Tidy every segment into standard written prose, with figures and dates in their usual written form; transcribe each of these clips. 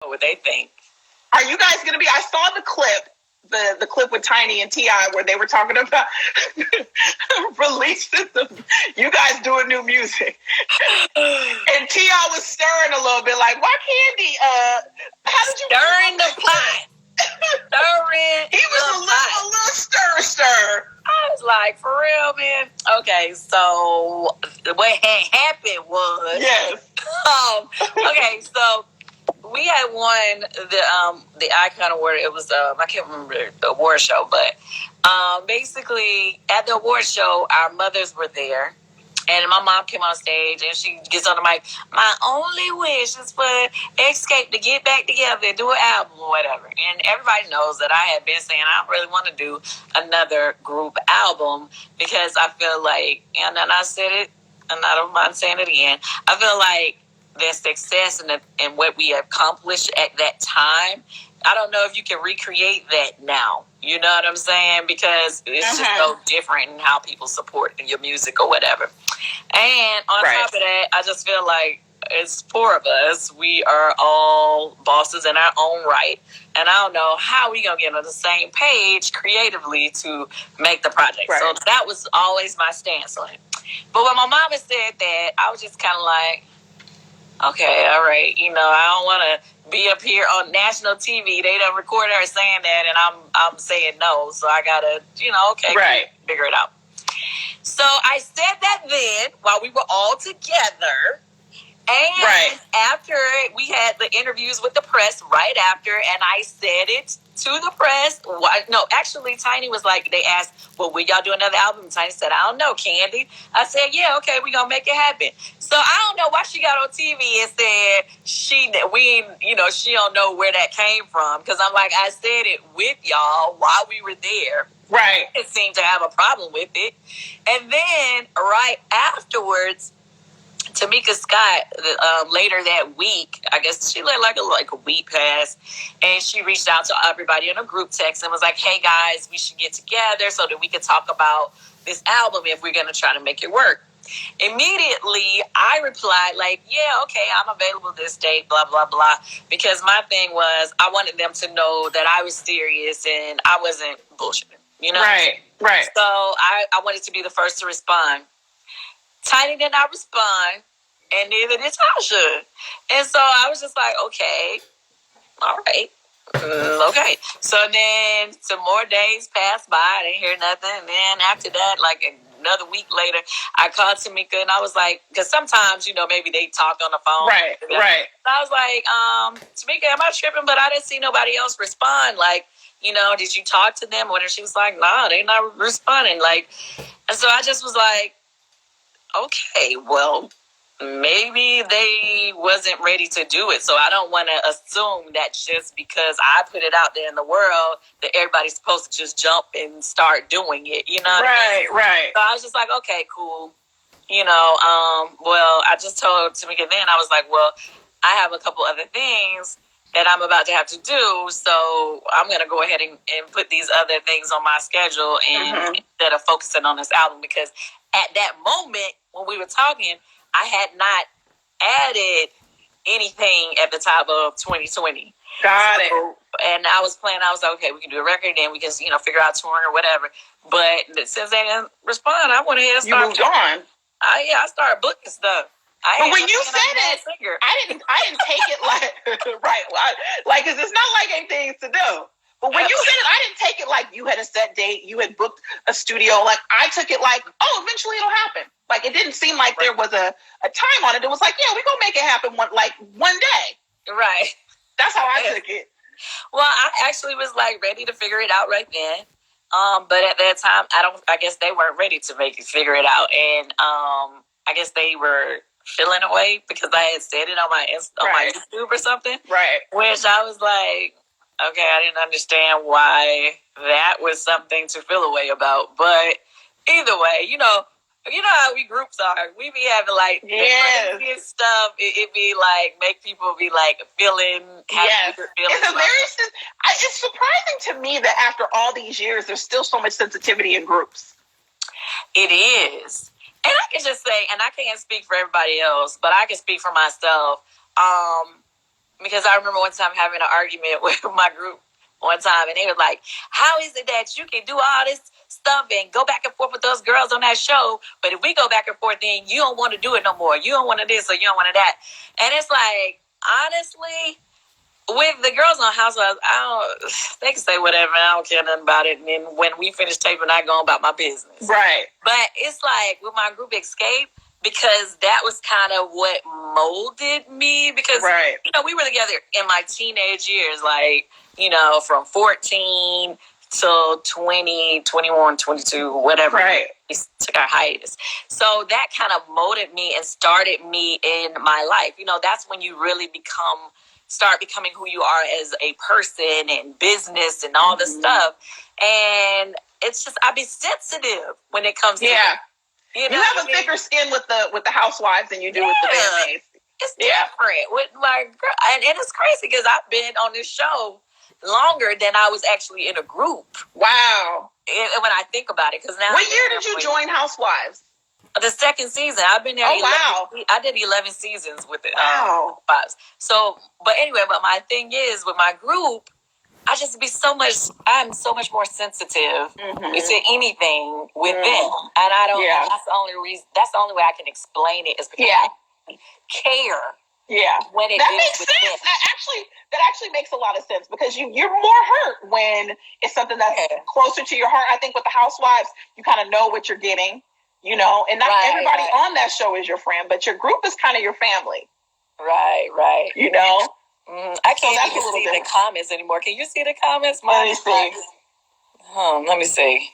what they think. Are you guys going to be? I saw the clip. The clip with Tiny and T.I. where they were talking about releasing you guys doing new music. And T.I. was stirring a little bit, like, why Kandi? How did you stirring the pot? Stirring. He was a little stir. I was like, for real, man. Okay, so what had happened was okay, so we had won the Icon Award. It was I can't remember the award show, but basically at the award show, our mothers were there, and my mom came on stage and she gets on the mic. My only wish is for Escape to get back together and do an album or whatever. And everybody knows that I had been saying I don't really want to do another group album because I feel like, and then I said it, and I don't mind saying it again. I feel like the success and what we accomplished at that time, I don't know if you can recreate that now. You know what I'm saying? Because it's just so different in how people support your music or whatever. And on top of that, I just feel like it's four of us. We are all bosses in our own right. And I don't know how we going to get on the same page creatively to make the project. So that was always my stance on it. But when my mama said that, I was just kind of like, okay, all right. You know, I don't want to be up here on national TV. They done record her saying that, and I'm saying no. So I gotta, figure it out. So I said that then while we were all together, and after we had the interviews with the press right after, and I said it to the press. No, actually, Tiny was like, they asked, well, will y'all do another album? Tiny said, I don't know, Kandi. I said, yeah, okay, we're going to make it happen. So I don't know why she got on TV and said she don't know where that came from. Because I'm like, I said it with y'all while we were there. Right. It seemed to have a problem with it. And then right afterwards, Tamika Scott, later that week, I guess she let like a week pass, and she reached out to everybody in a group text and was like, hey guys, we should get together so that we could talk about this album if we're going to try to make it work. Immediately, I replied like, yeah, okay, I'm available this date, blah, blah, blah, because my thing was I wanted them to know that I was serious and I wasn't bullshitting, you know? Right. So I wanted to be the first to respond. Tiny did not respond, and neither did Tasha. And so I was just like, okay, all right, okay. So then some more days passed by. I didn't hear nothing. And then after that, like another week later, I called Tamika, and I was like, because sometimes, maybe they talk on the phone. Right. So I was like, Tamika, am I tripping? But I didn't see nobody else respond. Like, did you talk to them? And she was like, nah, they not responding. Like, and so I just was like, okay, well, maybe they wasn't ready to do it. So I don't want to assume that just because I put it out there in the world that everybody's supposed to just jump and start doing it, you know what I mean? Right. So I was just like, okay, cool. Well, I just told Tamika then, I was like, well, I have a couple other things that I'm about to have to do, so I'm going to go ahead and put these other things on my schedule and instead of focusing on this album, because at that moment when we were talking, I had not added anything at the top of 2020. Got it. And I was like, okay, we can do a record, and we can, figure out touring or whatever. But since they didn't respond, I went ahead and started. You moved on. I started booking stuff. But when you said it, I didn't take it like right, because it's not like ain't things to do. But when you said it, I didn't take it like you had a set date, you had booked a studio. Like I took it like, oh, eventually it'll happen. Like it didn't seem like there was a time on it. It was like, yeah, we're gonna make it happen one day. Right. That's how I took it. Well, I actually was like ready to figure it out right then. But at that time, I guess they weren't ready to figure it out, and I guess they were feeling away because I had said it on my YouTube or something. Right. Which I was like, okay, I didn't understand why that was something to feel away about. But either way, you know how we groups are. We be having like crazy stuff. It be like make people be like feeling happy. It's surprising to me that after all these years, there's still so much sensitivity in groups. It is. And I can just say, and I can't speak for everybody else, but I can speak for myself. because I remember one time having an argument with my group one time, and they were like, how is it that you can do all this stuff and go back and forth with those girls on that show, but if we go back and forth, then you don't want to do it no more. You don't want to this or you don't want to that. And it's like, honestly, with the girls on Housewives, they can say whatever. I don't care nothing about it. And then when we finish taping, I go about my business. Right. But it's like with my group Escape, because that was kind of what molded me. Because, we were together in my teenage years, like, from 14 till 20, 21, 22, whatever. Right. We took our hiatus. So that kind of molded me and started me in my life. That's when you really start becoming who you are as a person and business and all this stuff. And it's just, I be sensitive when it comes to that. You have a thicker skin with the housewives than you do with the bandmates. It's different with my girl. And it's crazy because I've been on this show longer than I was actually in a group. Wow. And when I think about it, because now. What year did you join Housewives? The second season. I've been there. I did 11 seasons with it. Wow. So, but anyway, but my thing is with my group, I'm so much more sensitive to anything with them. And I don't, that's the only reason, that's the only way I can explain it is because I care. Yeah. When it that makes sense. Them. That actually makes a lot of sense because you're more hurt when it's something that's closer to your heart. I think with the Housewives, you kind of know what you're getting. And not everybody on that show is your friend, but your group is kind of your family. Right. I can't even see the comments anymore. Can you see the comments? Let me see. Let me see.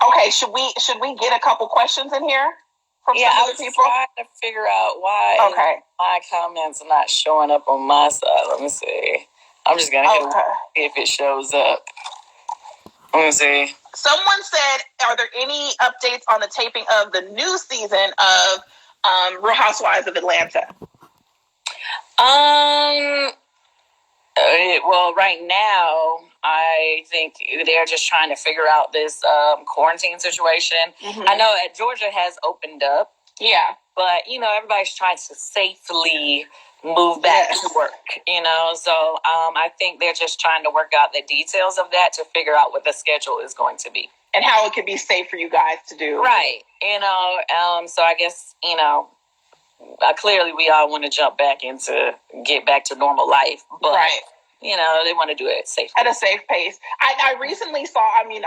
Okay, should we get a couple questions in here from some other people? I was trying to figure out why my comments are not showing up on my side. Let me see. I'm just gonna hit if it shows up. Let me see. Someone said, are there any updates on the taping of the new season of Real Housewives of Atlanta? Well, right now, I think they're just trying to figure out this quarantine situation. I know that Georgia has opened up. Yeah. But, everybody's trying to safely move back to work, So I think they're just trying to work out the details of that to figure out what the schedule is going to be. And how it could be safe for you guys to do. Right. So I guess, clearly we all want to get back to normal life. But, they want to do it safely. At a safe pace. I recently saw,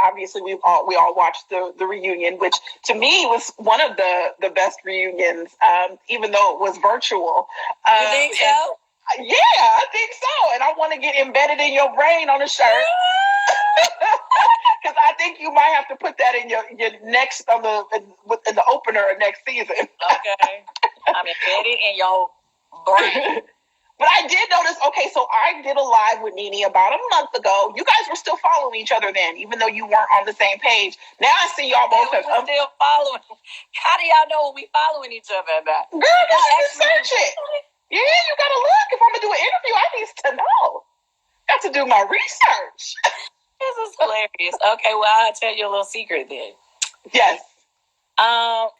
obviously we all watched the reunion, which to me was one of the best reunions, even though it was virtual. You think so? Yeah, I think so. And I want to get embedded in your brain on a shirt. Because I think you might have to put that in your next in the opener of next season. Okay, I'm embedded in your brain. But I did notice. Okay, so I did a live with Nene about a month ago. You guys were still following each other then, even though you weren't on the same page. Now I see y'all both have still following. How do y'all know when we following each other? About? Girl, you can search it. Yeah, you gotta look. If I'm gonna do an interview, I need to know. Got to do my research. This is hilarious. Okay, well, I'll tell you a little secret then. Yes.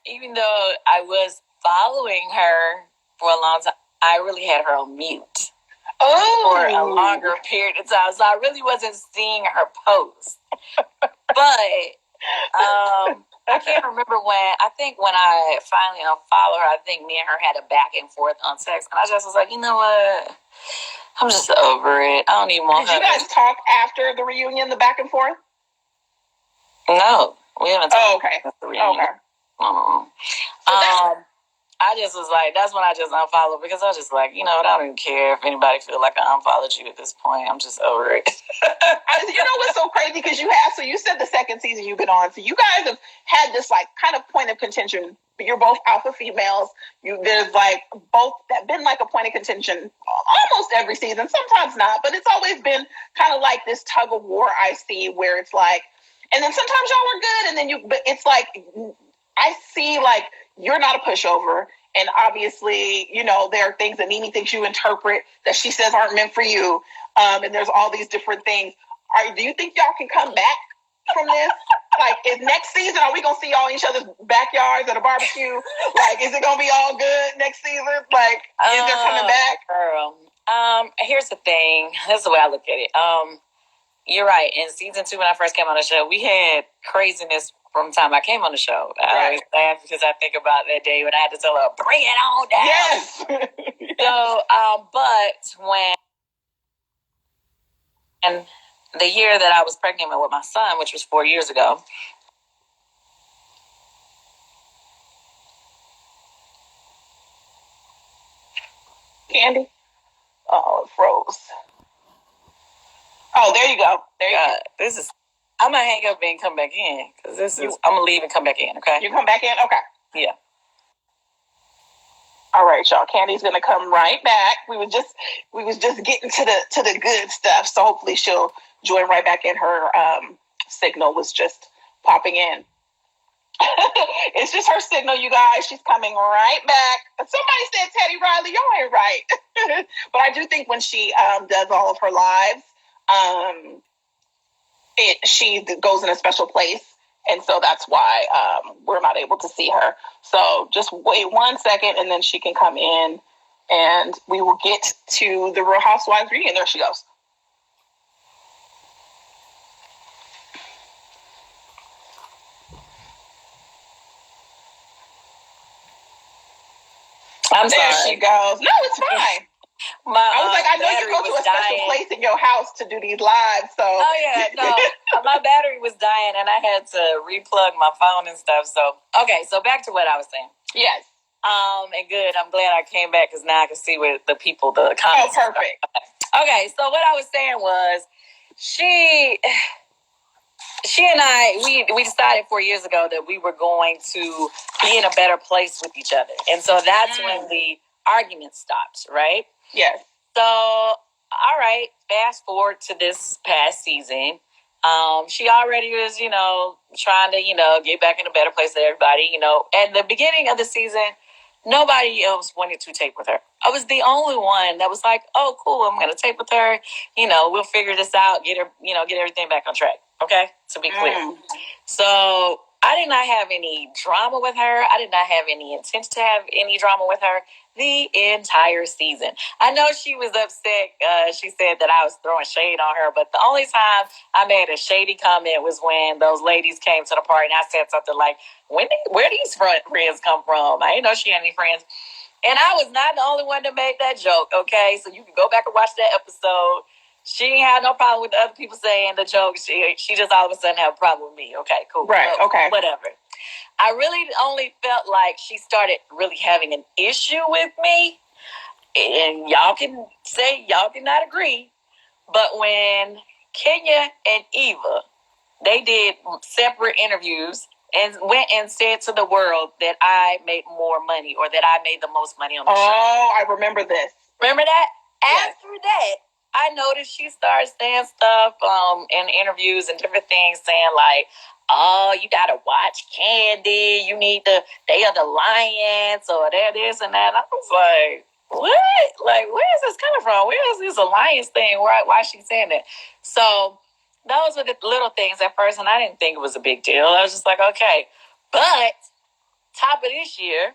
Even though I was following her for a long time, I really had her on mute for a longer period of time. So I really wasn't seeing her post. But I can't remember when I finally unfollowed her, I think me and her had a back and forth on text. And I just was like, you know what? I'm just over it. I don't even want her. Did you guys talk after the reunion, the back and forth? No, we haven't talked after the reunion. Okay. I just was like, that's when I just unfollowed because I was just like, I don't even care if anybody feel like I unfollowed you at this point. I'm just over it. What's so crazy? Because you said the second season you've been on. So you guys have had this like kind of point of contention. You're both alpha females. There's like both that been like a point of contention almost every season. Sometimes not, but it's always been kind of like this tug of war I see where it's like, and then sometimes y'all are good. And then but it's like, I see like, you're not a pushover. And obviously, there are things that Nene thinks you interpret that she says aren't meant for you. And there's all these different things. Do you think y'all can come back from this? Like, is next season, are we going to see y'all in each other's backyards at a barbecue? Like, is it going to be all good next season? Like, is there coming back? Girl, Here's the thing. This is the way I look at it. You're right. In season 2, when I first came on the show, we had craziness from the time I came on the show. I always laugh because I think about that day when I had to tell her, bring it on down. Yes. So, but when the year that I was pregnant with my son, which was 4 years ago. Kandi? Oh, it froze. Oh, there you go. There you go. This is. I'm gonna hang up and come back in because this is. I'm gonna leave and come back in. Okay. You come back in. Okay. Yeah. All right, y'all. Kandi's gonna come right back. We was just getting to the good stuff. So hopefully she'll join right back in. Her signal was just popping in. It's just her signal, you guys. She's coming right back. Somebody said Teddy Riley, y'all ain't right. But I do think when she does all of her lives, she goes in a special place, and so that's why we're not able to see her. So just wait 1 second, and then she can come in, and we will get to the Real Housewives reunion. There she goes. I'm sorry. There she goes. No, it's fine. I was like, I know you go to a special place in your house to do these lives, so. Oh, yeah, no. My battery was dying, and I had to replug my phone and stuff, so. Okay, so back to what I was saying. Yes. And good, I'm glad I came back, because now I can see what the comments. Oh, perfect. Okay, so what I was saying was, she and I, we decided 4 years ago that we were going to be in a better place with each other. And so that's when the argument stopped, right? Yes. So, all right, fast forward to this past season. She already was, trying to, get back in a better place with everybody, At the beginning of the season, nobody else wanted to tape with her. I was the only one that was like, oh, cool, I'm going to tape with her. We'll figure this out, get her, get everything back on track. Okay? To be clear. So I did not have any drama with her. I did not have any intention to have any drama with her the entire season. I know she was upset. She said that I was throwing shade on her, but the only time I made a shady comment was when those ladies came to the party and I said something like, where these friends come from? I didn't know she had any friends. And I was not the only one that made that joke, okay? So you can go back and watch that episode. She ain't had no problem with the other people saying the joke. She just all of a sudden had a problem with me. Okay, cool. Right, okay. Whatever. I really only felt like she started really having an issue with me. And y'all can say y'all cannot agree. But when Kenya and Eva, they did separate interviews and went and said to the world that I made more money or that I made the most money on the show. Oh, I remember this. Remember that? Yes. After that, I noticed she started saying stuff in interviews and different things, saying like, oh, you gotta watch Kandi. You need they are the Lions or they're this and that. I was like, what? Like, where is this coming from? Where is this alliance thing? Why is she saying that? So those were the little things at first, and I didn't think it was a big deal. I was just like, okay. But top of this year,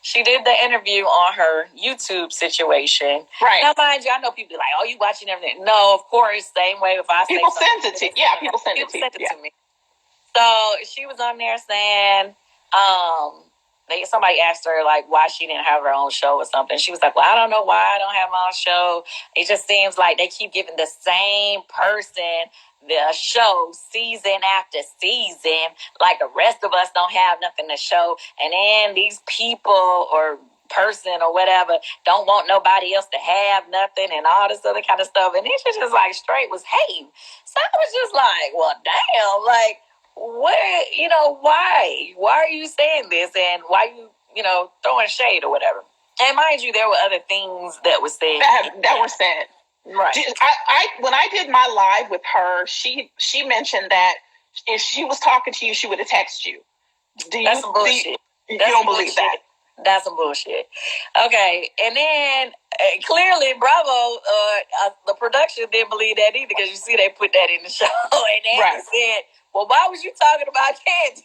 she did the interview on her YouTube situation. Right. Now, mind you, I know people be like, oh, you watching everything. No, of course, same way if I say people send it to you. Yeah, people send it to me. So she was on there saying, somebody asked her like why she didn't have her own show or something. She was like, well, I don't know why I don't have my own show. It just seems like they keep giving the same person the show season after season, like the rest of us don't have nothing to show. And then these people or person or whatever don't want nobody else to have nothing and all this other kind of stuff. And then she just like straight was hating. So I was just like, well, damn, like, why are you saying this and why you throwing shade or whatever? And mind you, there were other things that were said that were said. Right. I when I did my live with her, she mentioned that if she was talking to you, she would have texted you. That's some bullshit. You don't believe that? That's some bullshit. Okay, and then clearly Bravo, the production didn't believe that either because you see they put that in the show and they said, well, why was you talking about Kandi?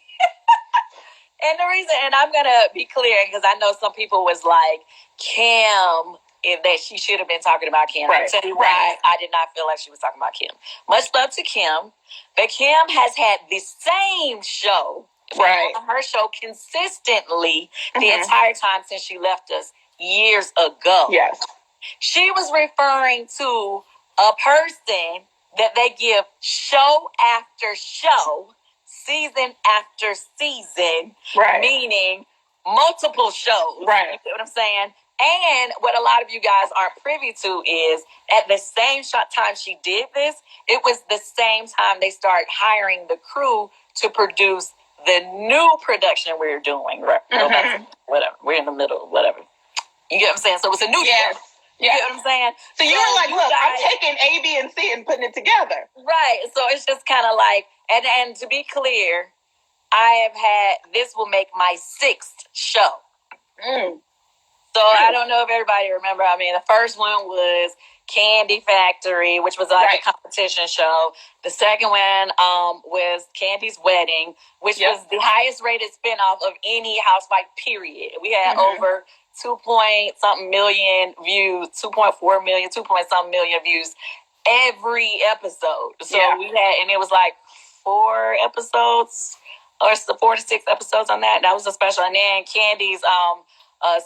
And the reason, and I'm going to be clear because I know some people was like, Kim that she should have been talking about Kim. I'll tell you why I did not feel like she was talking about Kim. Much love to Kim, but Kim has had the same show, on her show consistently the entire time since she left us years ago. Yes. She was referring to a person that they give show after show, season after season, meaning multiple shows. Right. You know what I'm saying? And what a lot of you guys aren't privy to is at the same time she did this, it was the same time they started hiring the crew to produce the new production we're doing. Right? Whatever. We're in the middle, whatever. You get what I'm saying? So it's a new show. You get what I'm saying? So you were like, look, I'm taking A, B, and C and putting it together. Right. So it's just kind of like, and to be clear, this will make my 6th show. So I don't know if everybody remember. I mean, the first one was Kandi Factory, which was like a competition show. The second one was Kandi's Wedding, which was the highest rated spinoff of any housewife, period. We had over 2-point-something million views, 2.4 million, 2-point-something million views every episode. So we had, and it was like 4 episodes or 4 to 6 episodes on that. That was a special. And then Kandi's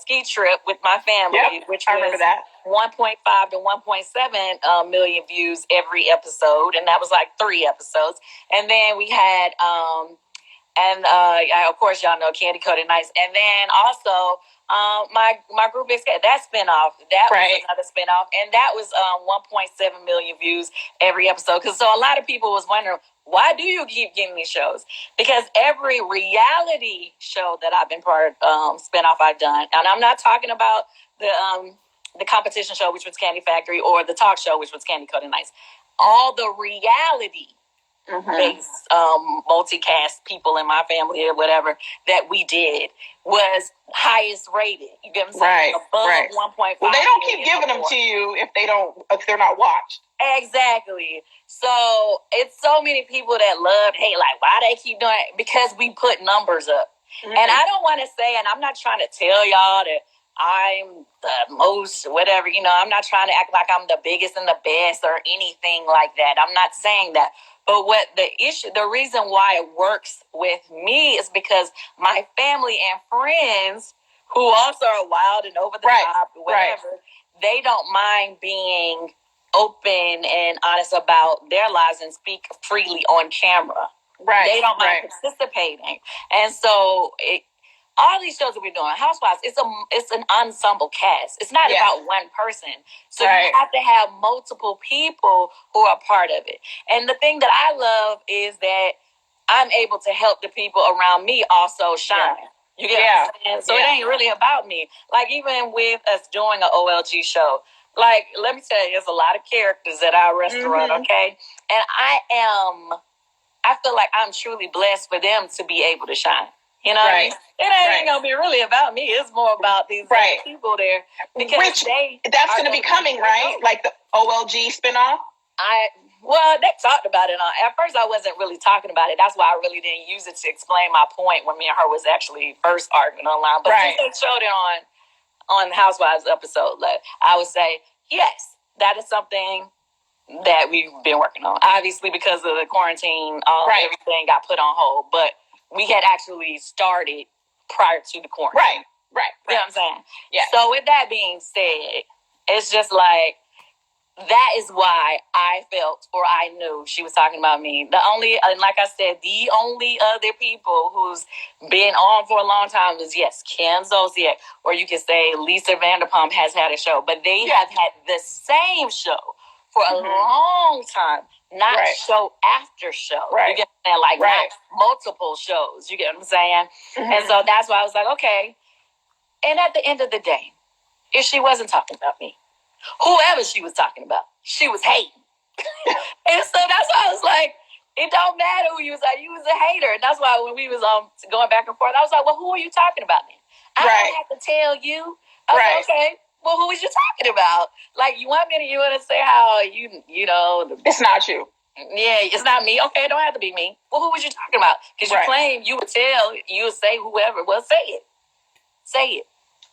ski trip with my family, which was 1.5 to 1.7 million views every episode. And that was like 3 episodes. And then we had, of course, y'all know Candy Coated Nights. And then also my group is that spinoff. That was another spinoff. And that was 1.7 million views every episode. So a lot of people was wondering, why do you keep getting these shows? Because every reality show that I've been part of, spinoff I've done, and I'm not talking about the competition show, which was Kandi Factory, or the talk show, which was Candy Coated Nights. All the reality based multicast people in my family or whatever that we did was highest rated. You get what I'm saying? Above 1.5. Well, they don't keep giving them to you if they're not watched. Exactly. So it's so many people that love, hey, like, why they keep doing it? Because we put numbers up. And I don't want to say, and I'm not trying to tell y'all that I'm the most, whatever, I'm not trying to act like I'm the biggest and the best or anything like that. I'm not saying that. But the reason why it works with me is because my family and friends who also are wild and over the top, whatever, they don't mind being open and honest about their lives and speak freely on camera. They don't mind participating. And so all these shows that we're doing, Housewives, it's an ensemble cast. It's not about one person. So you have to have multiple people who are part of it. And the thing that I love is that I'm able to help the people around me also shine. You get what I'm saying? So it ain't really about me. Like, even with us doing an OLG show, like, let me tell you, there's a lot of characters at our restaurant, okay? And I feel like I'm truly blessed for them to be able to shine. You know what I mean? It ain't going to be really about me. It's more about these people there. Because that's going to be coming, right? Like the OLG spinoff? Well, they talked about it. At first, I wasn't really talking about it. That's why I really didn't use it to explain my point when me and her was actually first arguing online. But since they showed it on the Housewives episode, like, I would say, yes, that is something that we've been working on. Obviously, because of the quarantine, everything got put on hold. But we had actually started prior to the quarantine. Right. You know what I'm saying? Yeah. So with that being said, it's just like, that is why I felt, or I knew she was talking about me. And like I said, the only other people who's been on for a long time is, Kim Zolciak, or you can say Lisa Vanderpump has had a show, but they have had the same show for a long time, not show after show. You get what I'm saying? Like, not multiple shows. You get what I'm saying? And so that's why I was like, okay. And at the end of the day, if she wasn't talking about me, whoever she was talking about, she was hating. And so that's why I was like, it don't matter who you was like, you was a hater. And that's why when we was going back and forth, I was like, well, who are you talking about then? I don't have to tell you. I was like, okay, well, who was you talking about? Like, you want to say how you know. It's not you. Yeah, it's not me. Okay, it don't have to be me. Well, who was you talking about? Because you claim you would say whoever. Well, say it. Say it.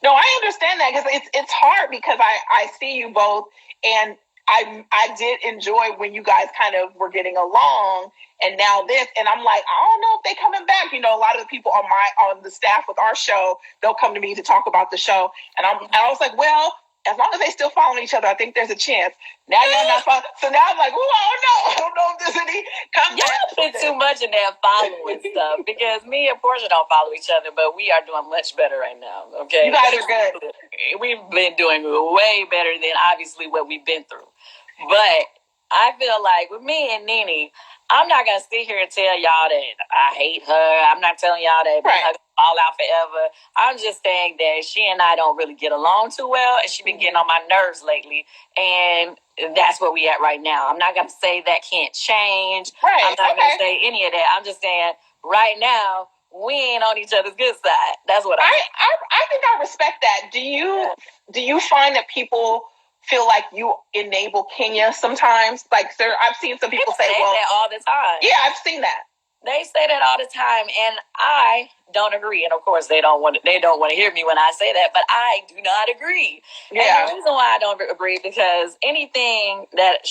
No, I understand that because it's hard because I see you both, and I did enjoy when you guys kind of were getting along, and now this, and I'm like, I don't know if they coming back. A lot of the people on the staff with our show, they'll come to me to talk about the show, and I was like, well, as long as they still following each other, I think there's a chance. Now y'all not following, so now I'm like, I don't know if there's any comeback. Y'all put too much in that following stuff because me and Portia don't follow each other, but we are doing much better right now. Okay, you guys are good. We've been doing way better than obviously what we've been through, but I feel like with me and Nene, I'm not gonna sit here and tell y'all that I hate her. I'm not telling y'all that right. All out forever. I'm just saying that she and I don't really get along too well, and she's been getting on my nerves lately, and that's where we at right now. I'm not gonna say that can't change. Right. I'm not gonna say any of that. I'm just saying right now we ain't on each other's good side. That's what I think I respect that. Do you find that people feel like you enable Kenya sometimes? Like, sir, I've seen some people say that all the time. Yeah, I've seen that. They say that all the time, and I don't agree. And of course, they don't want to hear me when I say that, but I do not agree. Yeah. And the reason why I don't agree because anything that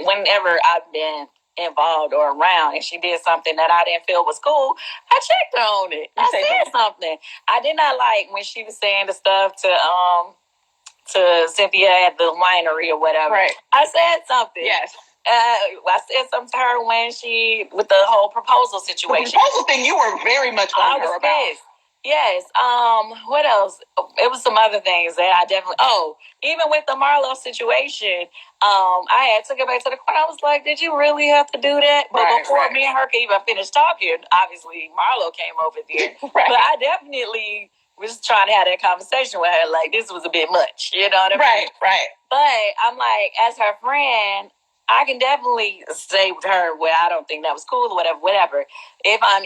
whenever I've been involved or around, and she did something that I didn't feel was cool, I checked her on it. I said something. I did not like when she was saying the stuff to Cynthia at the winery or whatever. Right. I said something. Yes. I said something to her when with the whole proposal situation. The proposal thing, you were very much on her about. Pissed. Yes. What else? It was some other things that I definitely. Oh, even with the Marlo situation, I had took it back to the court. I was like, "Did you really have to do that?" But before me and her could even finish talking, obviously Marlo came over there. Right. But I definitely was trying to have that conversation with her. Like, this was a bit much. You know what I mean? Right. Right. But I'm like, as her friend, I can definitely say with her where I don't think that was cool or whatever, if I'm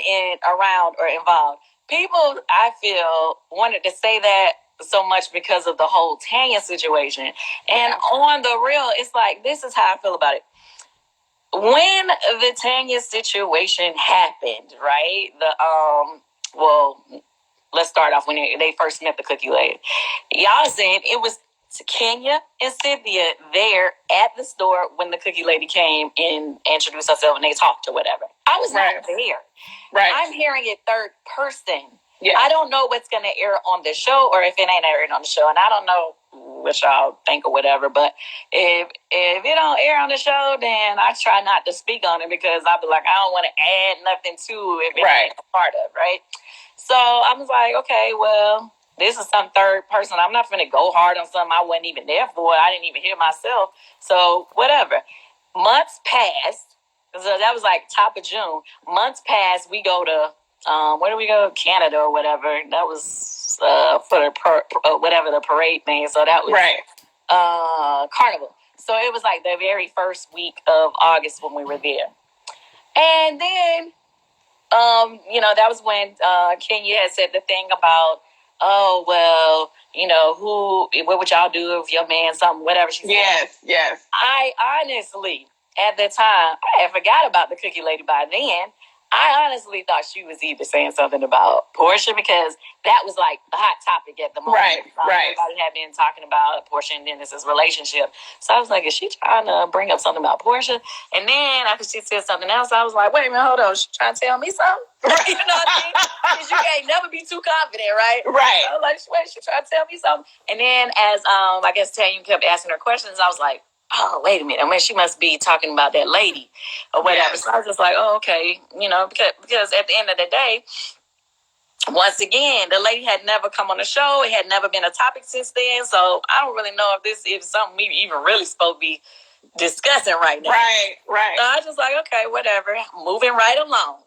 around or involved. People, I feel, wanted to say that so much because of the whole Tanya situation. And on the real, it's like, this is how I feel about it. When the Tanya situation happened, right? Let's start off when they first met the cookie lady. Y'all said it was Kenya and Cynthia there at the store when the cookie lady came and introduced herself and they talked or whatever. I was not there. Right. I'm hearing it third person. Yeah. I don't know what's going to air on the show or if it ain't airing on the show. And I don't know what y'all think or whatever. But if it don't air on the show, then I try not to speak on it because I'll be like, I don't want to add nothing to if it ain't a part of, right? So I was like, okay, well, this is some third person. I'm not going to go hard on something I wasn't even there for. I didn't even hear myself. So whatever. Months passed. So that was like top of June. Months passed. We go to, where do we go? Canada or whatever. That was for the whatever the parade thing. So that was Carnival. So it was like the very first week of August when we were there. And then, that was when Kenya had said the thing about, oh, well, what would y'all do if your man something, whatever she said. Yes. I honestly, at the time, I had forgot about the cookie lady by then. I honestly thought she was either saying something about Portia because that was like a hot topic at the moment. Right. Everybody had been talking about Portia and Dennis's relationship. So I was like, is she trying to bring up something about Portia? And then after she said something else, I was like, wait a minute, hold on. She trying to tell me something? You know what I mean? Because you can't never be too confident, right? Right. So I was like, wait, she trying to tell me something? And then as, I guess Tanya kept asking her questions, I was like, oh, wait a minute. I mean, she must be talking about that lady or whatever. Yes. So I was just like, oh, okay. Because at the end of the day, once again, the lady had never come on the show. It had never been a topic since then. So I don't really know if this is something we even really supposed to be discussing right now. Right. So I was just like, okay, whatever. Moving right along.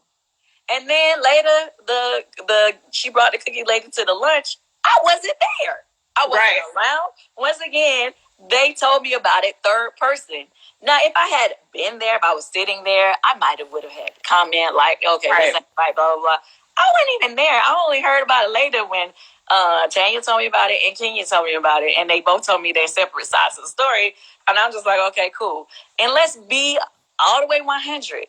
And then later, she brought the cookie lady to the lunch. I wasn't there. I wasn't around. Once again, they told me about it third person. Now, if I had been there, if I was sitting there, I would have had to comment like, okay, this ain't right, blah, blah, blah. I wasn't even there. I only heard about it later when Tanya told me about it and Kenya told me about it. And they both told me their separate sides of the story. And I'm just like, okay, cool. And let's be all the way 100.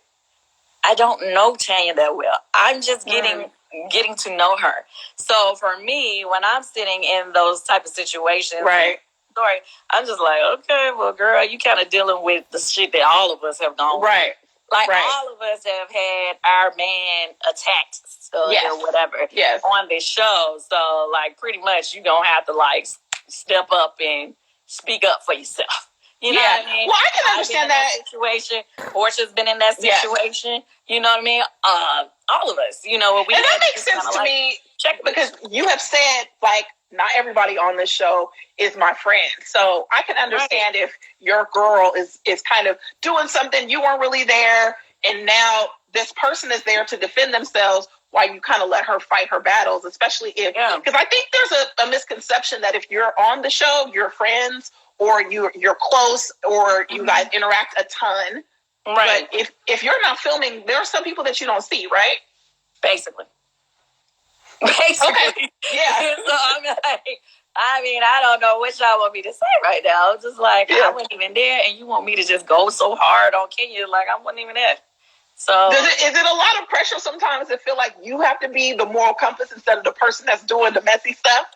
I don't know Tanya that well. I'm just getting getting to know her. So for me, when I'm sitting in those type of situations, right. Sorry, I'm just like, okay, well, girl, you kind of dealing with the shit that all of us have gone right. Like, right. all of us have had our man attacked yes. or whatever yes. on this show. So, like, pretty much you don't have to, like, step up and speak up for yourself. You know what I mean? Well, I can understand that situation. Portia's been in that situation. Yes. You know what I mean? All of us. You know what we. And that makes sense to me because you have said, like, not everybody on this show is my friend. So I can understand if your girl is kind of doing something, you weren't really there, and now this person is there to defend themselves while you kind of let her fight her battles, especially if, because I think there's a misconception that if you're on the show, you're friends or you're close or you guys interact a ton. Right. But if you're not filming, there are some people that you don't see, right? Basically. Okay. Yeah. So I'm like, I mean, I don't know what y'all want me to say right now. It's just like, I wasn't even there, and you want me to just go so hard on Kenya, like I wasn't even there. So is it a lot of pressure sometimes to feel like you have to be the moral compass instead of the person that's doing the messy stuff?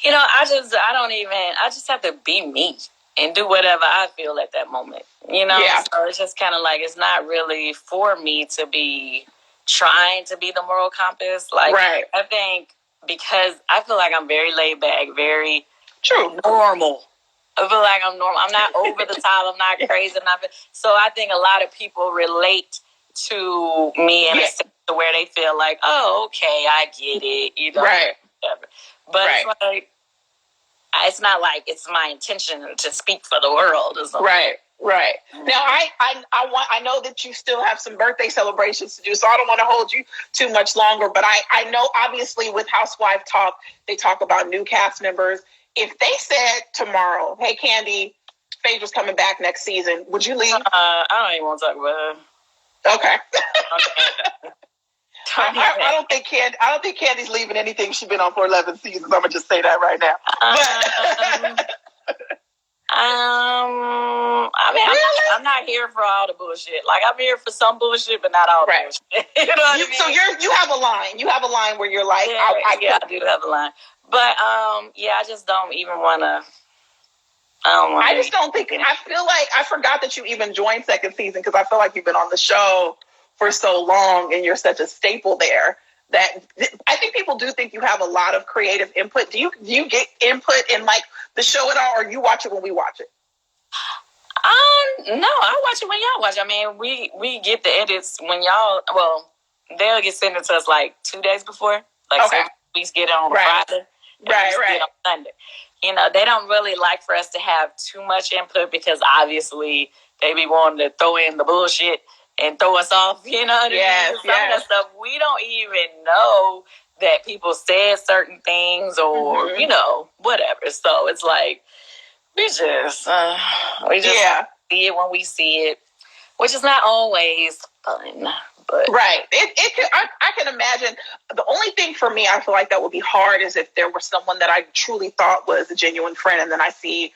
You know, I just have to be me and do whatever I feel at that moment. You know? Yeah. So it's just kind of like, it's not really for me to be trying to be the moral compass. Like, right. I think because I feel like I'm very laid back, very normal. I feel like I'm normal. I'm not over the top. I'm not crazy. So I think a lot of people relate to me in a sense to where they feel like, oh, okay, I get it. You know? Right. Whatever. But it's like, it's not like it's my intention to speak for the world or something. Right. Right. Now, I know that you still have some birthday celebrations to do, so I don't want to hold you too much longer. But I know, obviously, with Housewife Talk, they talk about new cast members. If they said tomorrow, hey, Kandi, Phaedra's coming back next season, would you leave? I don't even want to talk about her. Okay. I don't think Kandi's leaving anything she's been on for 11 seasons. I'm gonna just say that right now. I mean, really? I'm not here for all the bullshit. Like, I'm here for some bullshit, but not all the bullshit. You know what I mean? So you have a line. You have a line where you're like, I do have a line. But I just don't even want to. I just don't think. I feel like I forgot that you even joined second season because I feel like you've been on the show for so long and you're such a staple there that I think people do think you have a lot of creative input. Do you get input in like the show at all, or you watch it when we watch it? No, I watch it when y'all watch it. I mean, we get the edits when y'all. Well, they'll get sent it to us like 2 days before. Like, so we get it on Friday. Right. On Sunday. You know, they don't really like for us to have too much input because obviously they be wanting to throw in the bullshit and throw us off. You know what I mean? Some of that stuff we don't even know that people said certain things or you know, whatever. So it's like we just see it when we see it, which is not always fun. But right. I can imagine. The only thing for me, I feel like that would be hard is if there were someone that I truly thought was a genuine friend, and then I see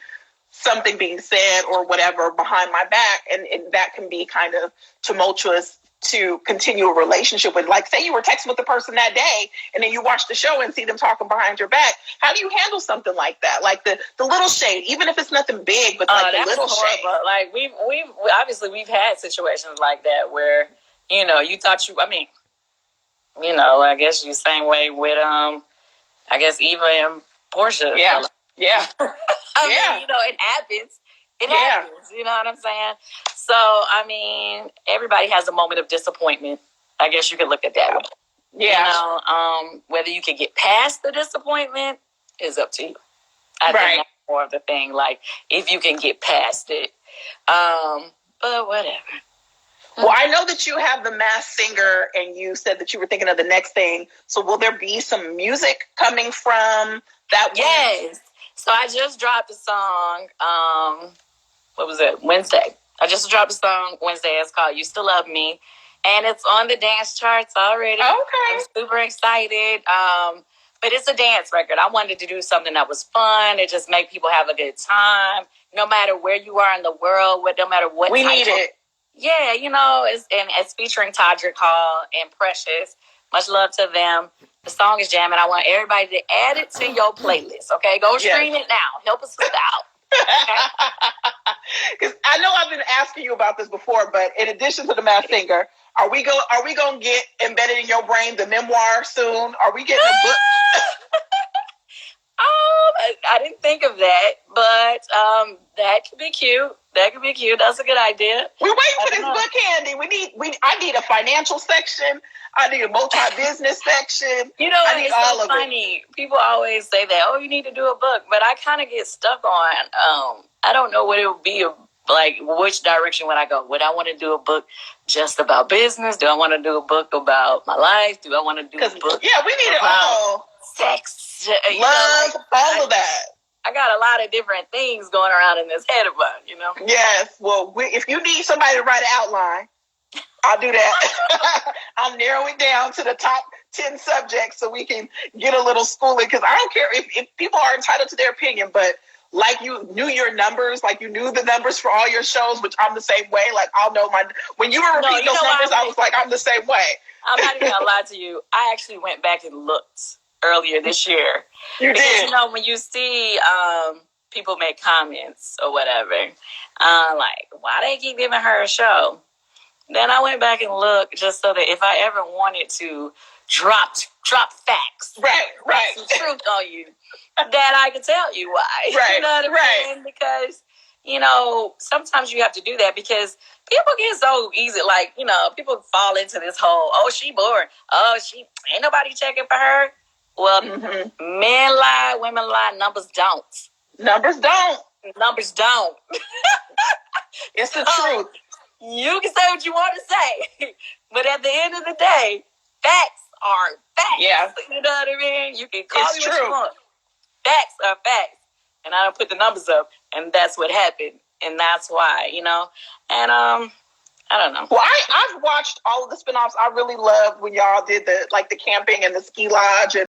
something being said or whatever behind my back, and that can be kind of tumultuous to continue a relationship with. Like, say you were texting with the person that day, and then you watch the show and see them talking behind your back. How do you handle something like that? Like the little shade, even if it's nothing big, but like the little shade. Like we've obviously we've had situations like that where, you know, you thought I mean, you know, I guess you same way with I guess Eva and Portia. Yeah. Yeah. I mean, you know, it happens. It happens. You know what I'm saying? So, I mean, everybody has a moment of disappointment. I guess you could look at that way. Yeah. You know, whether you can get past the disappointment is up to you. I think that's more of the thing. Like, if you can get past it. But whatever. Well, I know that you have the Masked Singer, and you said that you were thinking of the next thing. So will there be some music coming from that? Yes. So I just dropped a song, what was it, Wednesday. I just dropped a song Wednesday. It's called You Still Love Me. And it's on the dance charts already. Okay. I'm super excited. But it's a dance record. I wanted to do something that was fun. It just make people have a good time. No matter where you are in the world, no matter what we need it. Yeah, you know, it's featuring Todrick Hall and Precious, Much love to them. The song is jamming. I want everybody to add it to your playlist. Okay, go stream it now. Help us out. Because I know I've been asking you about this before, but in addition to the Masked Singer, are we gonna get embedded in your brain the memoir soon? Are we getting a book? I didn't think of that, but that could be cute. That could be cute. That's a good idea. We're waiting for this book, Kandi. I need a financial section. I need a multi-business section. You know, I need it's all so of funny. People always say that, oh, you need to do a book. But I kind of get stuck on, I don't know what it would be, like, which direction would I go? Would I want to do a book just about business? Do I want to do a book about my life? Do I want to do a book we need it all. Sex, love, all of that. I got a lot of different things going around in this head of mine, you know? Yes. Well, if you need somebody to write an outline, I'll do that. I'll narrow it down to the top 10 subjects so we can get a little schooling. Because I don't care if people are entitled to their opinion, but like you knew your numbers, like you knew the numbers for all your shows, which I'm the same way. Like I'll know when you were repeating those numbers, I was like, I'm the same way. I'm not even gonna lie to you. I actually went back and looked earlier this year. You did. You know, when you see people make comments or whatever, like, why they keep giving her a show? Then I went back and looked just so that if I ever wanted to drop facts, right, some truth on you, that I could tell you why. Right, you know what I mean? Because, you know, sometimes you have to do that because people get so easy, like, you know, people fall into this whole, oh, she bored. Oh, she ain't nobody checking for her. Well, men lie, women lie, numbers don't. Numbers don't. It's the truth. You can say what you want to say, but at the end of the day, facts are facts. Yeah. You know what I mean? You can call me true. what you want. Facts are facts. And I don't put the numbers up, and that's what happened. And that's why, you know. And I don't know. Well, I've watched all of the spinoffs. I really loved when y'all did the camping and the ski lodge and